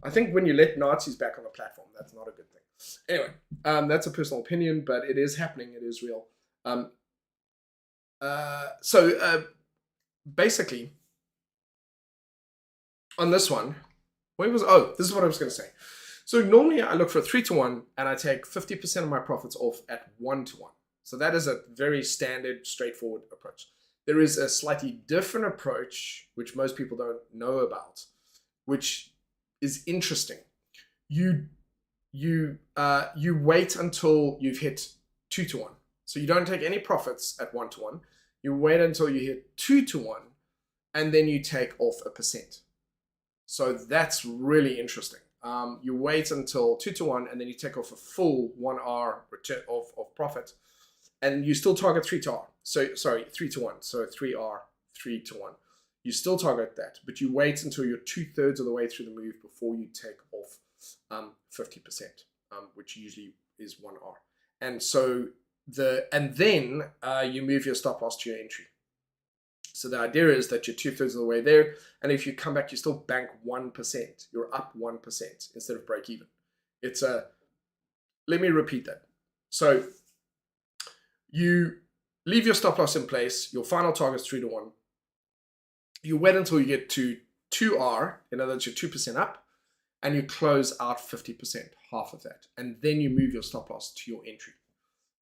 I think when you let Nazis back on the platform, that's not a good thing. Anyway, that's a personal opinion, but it is happening. It is real. Basically, on this one, this is what I was going to say. So normally I look for a 3-to-1 and I take 50% of my profits off at 1-to-1. So that is a very standard, straightforward approach. There is a slightly different approach, which most people don't know about, which is interesting. You wait until you've hit 2-to-1. So you don't take any profits at 1-to-1. You wait until you hit 2-to-1, and then you take off 1%. So that's really interesting. You wait until 2-to-1, and then you take off a full 1R return of profit, and you still target 3-to-R. So sorry, 3-to-1. So 3R, 3-to-1. You still target that, but you wait until you're 2/3 of the way through the move before you take off 50%, which usually is 1R. And so then you move your stop loss to your entry. So the idea is that you're 2/3 of the way there, and if you come back, you still bank 1%. You're up 1% instead of break even. Let me repeat that. So you leave your stop loss in place. Your final target is 3-to-1. You wait until you get to 2R, in other words, you're 2% up, and you close out 50%, half of that. And then you move your stop loss to your entry.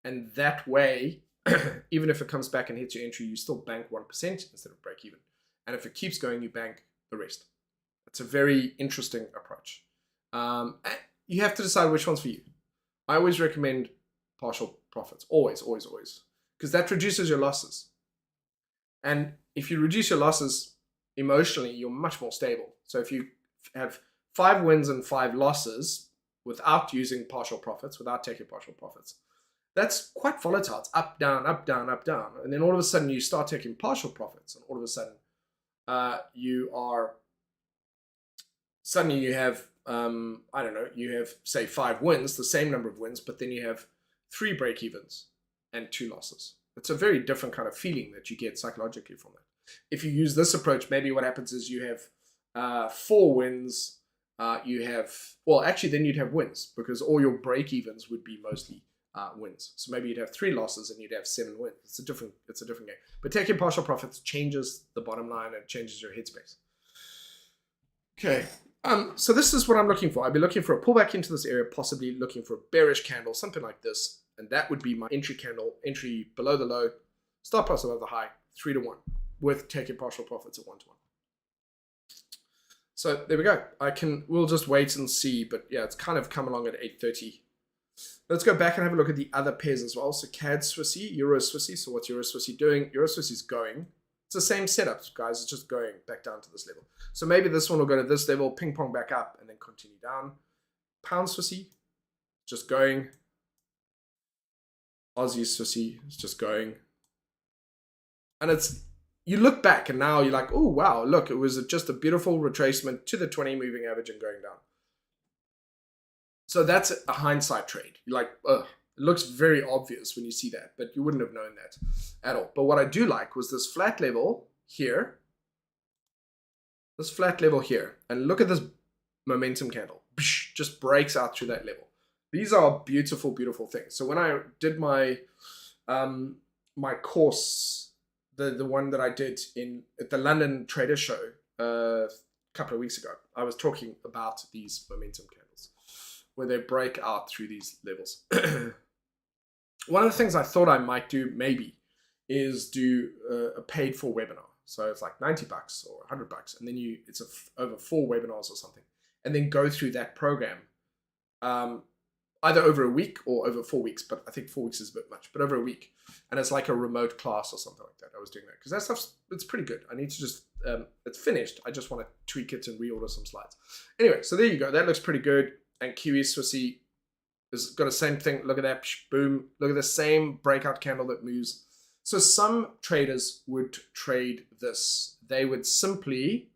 And that way, even if it comes back and hits your entry, you still bank 1% instead of break even. And if it keeps going, you bank the rest. It's a very interesting approach. You have to decide which one's for you. I always recommend partial profits. Always, always, always. Because that reduces your losses. And if you reduce your losses emotionally, you're much more stable. So if you have 5 wins and 5 losses without using partial profits, without taking partial profits, that's quite volatile. It's up, down, up, down, up, down. And then all of a sudden you start taking partial profits, and all of a sudden you have, I don't know, you have, say, 5 wins, the same number of wins, but then you have 3 break-evens and 2 losses. It's a very different kind of feeling that you get psychologically from that. If you use this approach, maybe what happens is you have 4 wins. Then you'd have wins, because all your break-evens would be mostly wins. So maybe you'd have 3 losses and you'd have 7 wins. It's a different game. But taking partial profits changes the bottom line and changes your headspace. Okay. So this is what I'm looking for. I'd be looking for a pullback into this area, possibly looking for a bearish candle, something like this. And that would be my entry candle, entry below the low, stop loss above the high, 3-to-1, with taking partial profits at 1-to-1. So there we go. We'll just wait and see, but yeah, it's kind of come along at 8:30. Let's go back and have a look at the other pairs as well. So CAD Swissy, Euro Swissy. So what's Euro Swissy doing? Euro Swissy is going. It's the same setup, guys. It's just going back down to this level. So maybe this one will go to this level, ping pong back up, and then continue down. Pound Swissy, just going. Aussie Swissy is just going. And it's, you look back and now you're like, oh, wow, look, it was just a beautiful retracement to the 20 moving average and going down. So that's a hindsight trade. You're like, ugh, it looks very obvious when you see that, but you wouldn't have known that at all. But what I do like was this flat level here, this flat level here, and look at this momentum candle, just breaks out through that level. These are beautiful, beautiful things. So when I did my my course, the one that I did at the London Trader Show a couple of weeks ago, I was talking about these momentum candles where they break out through these levels. One of the things I thought I might do maybe is do a paid for webinar. So it's like $90 or $100, and then it's over 4 webinars or something, and then go through that program. Either over a week or over 4 weeks, but I think 4 weeks is a bit much, but over a week. And it's like a remote class or something like that. I was doing that because that stuff's, it's pretty good. I need to just, it's finished. I just want to tweak it and reorder some slides. Anyway, so there you go. That looks pretty good. And Kiwi Swissy has got the same thing. Look at that, boom. Look at the same breakout candle that moves. So some traders would trade this. They would simply,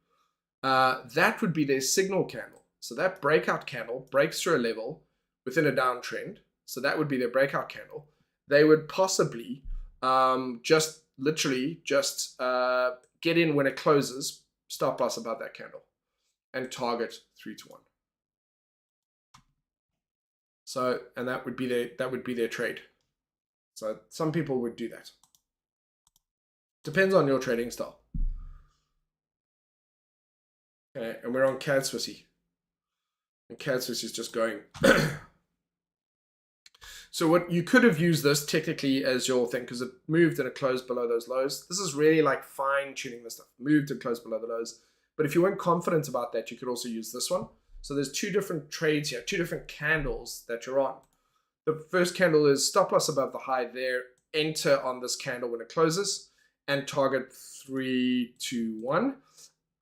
that would be their signal candle. So that breakout candle breaks through a level within a downtrend, so that would be their breakout candle. They would possibly just literally just get in when it closes, stop loss above that candle, and target 3 to 1. So, and that would be their trade. So some people would do that. Depends on your trading style. Okay, and we're on CAD Swissy, and CAD Swissy is just going. So what you could have used this technically as your thing, because it moved and it closed below those lows. This is really like fine tuning this stuff. Moved and closed below the lows. But if you weren't confident about that, you could also use this one. So there's 2 different trades here, 2 different candles that you're on. The first candle is stop loss above the high there. Enter on this candle when it closes and target 3 to 1.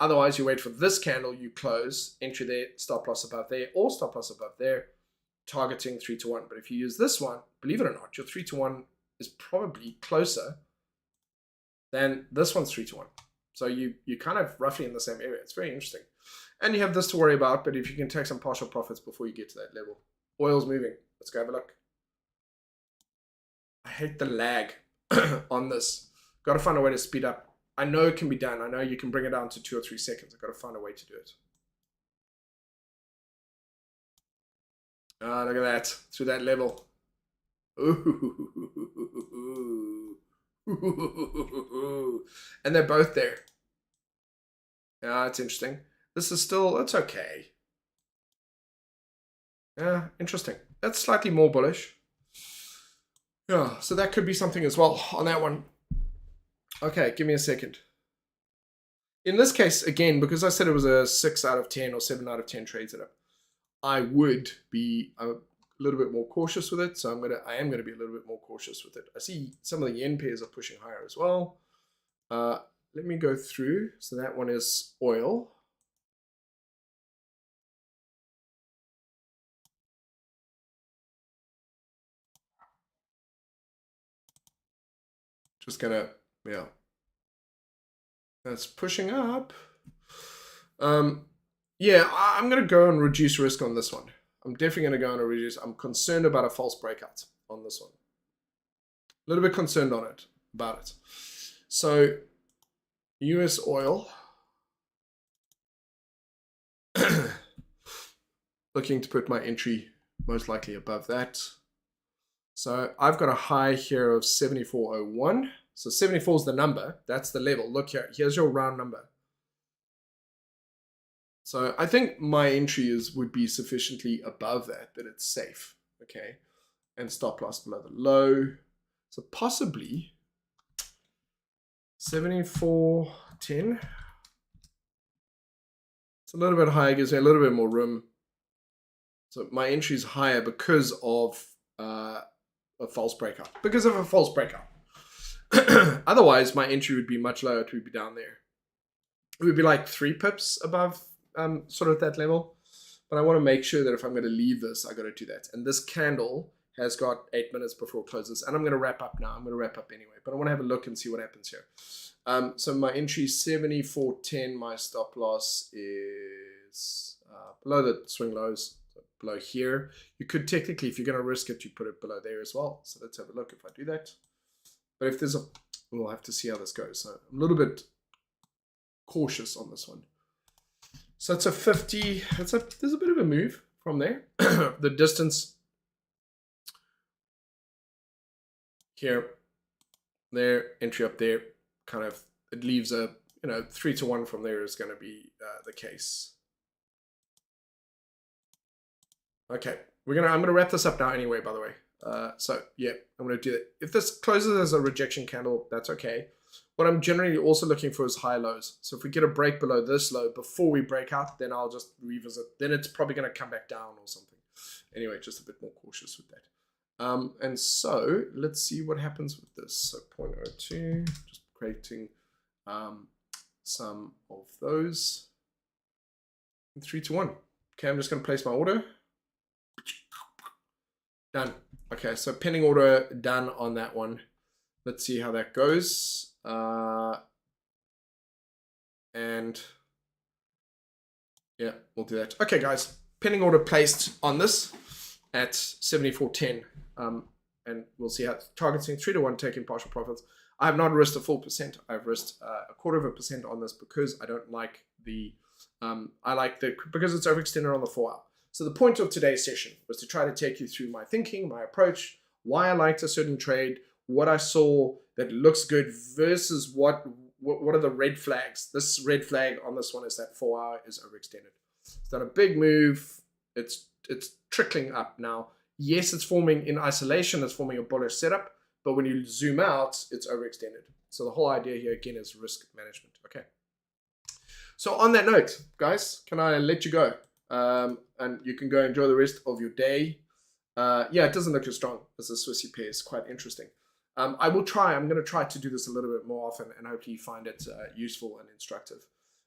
Otherwise, you wait for this candle, you close, entry there, stop loss above there, or stop loss above there, targeting 3 to 1. But if you use this one, believe it or not, your 3 to 1 is probably closer than this one's 3 to 1. So you're kind of roughly in the same area. It's very interesting. And you have this to worry about, but if you can take some partial profits before you get to that level. Oil's moving. Let's go have a look. I hate the lag on this. Got to find a way to speed up. I know it can be done. I know you can bring it down to 2 or 3 seconds. I've got to find a way to do it. Look at that, through that level. Ooh. And they're both there. Yeah, it's interesting. This is still, it's okay. Yeah, interesting. That's slightly more bullish. Yeah, so that could be something as well on that one. Okay, give me a second. In this case, again, because I said it was a 6 out of 10 or 7 out of 10 trade setup, I would be a little bit more cautious with it. So I am gonna be a little bit more cautious with it. I see some of the yen pairs are pushing higher as well. Let me go through. So that one is oil. Just gonna, yeah. That's pushing up. Yeah, I'm going to go and reduce risk on this one. I'm definitely going to go and reduce. I'm concerned about a false breakout on this one. A little bit concerned about it. So, US oil. Looking to put my entry most likely above that. So, I've got a high here of 74.01. So, 74 is the number. That's the level. Look here. Here's your round number. So I think my entry would be sufficiently above that it's safe, okay? And stop loss below the low. So possibly 74.10. It's a little bit higher, gives me a little bit more room. So my entry is higher because of a false breakout. Because of a false breakout. Otherwise, my entry would be much lower. It would be down there. It would be like 3 pips above sort of that level. But I want to make sure that if I'm going to leave this, I got to do that. And this candle has got 8 minutes before it closes. And I'm going to wrap up now. I'm going to wrap up anyway. But I want to have a look and see what happens here. So my entry is 74.10. My stop loss is below the swing lows, so below here. You could technically, if you're going to risk it, you put it below there as well. So let's have a look if I do that. But if there's a, we'll have to see how this goes. So I'm a little bit cautious on this one. So it's a 50. There's a bit of a move from there. The distance here, there, entry up there, kind of it leaves a 3 to 1 from there is going to be the case. Okay, I'm gonna wrap this up now anyway. By the way, so yeah, I'm gonna do it. If this closes as a rejection candle, that's okay. What I'm generally also looking for is high lows. So if we get a break below this low before we break out, then I'll just revisit. Then it's probably going to come back down or something. Anyway, just a bit more cautious with that. And so let's see what happens with this. So 0.02, just creating some of those. 3 to 1. Okay, I'm just going to place my order. Done. Okay, so pending order done on that one. Let's see how that goes. And yeah, we'll do that. Okay, guys, pending order placed on this at 74.10. And we'll see how targeting 3 to 1, taking partial profits. I have not risked a full percent. I've risked 1/4% on this because I don't like the, because it's overextended on the 4 hour. So the point of today's session was to try to take you through my thinking, my approach, why I liked a certain trade, what I saw that looks good versus what are the red flags. This red flag on this one is that 4 hour is overextended. It's done a big move. It's trickling up now. Yes, it's forming in isolation. It's forming a bullish setup. But when you zoom out, it's overextended. So the whole idea here, again, is risk management. Okay. So on that note, guys, can I let you go? And you can go enjoy the rest of your day. Yeah, it doesn't look as strong as the Swissy pair. It's quite interesting. I'm going to try to do this a little bit more often and hopefully you find it useful and instructive.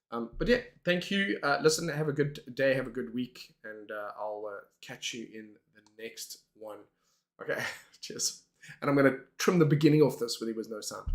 But yeah, thank you. Listen, have a good day, have a good week, and I'll catch you in the next one. Okay, cheers. And I'm going to trim the beginning of this where there was no sound.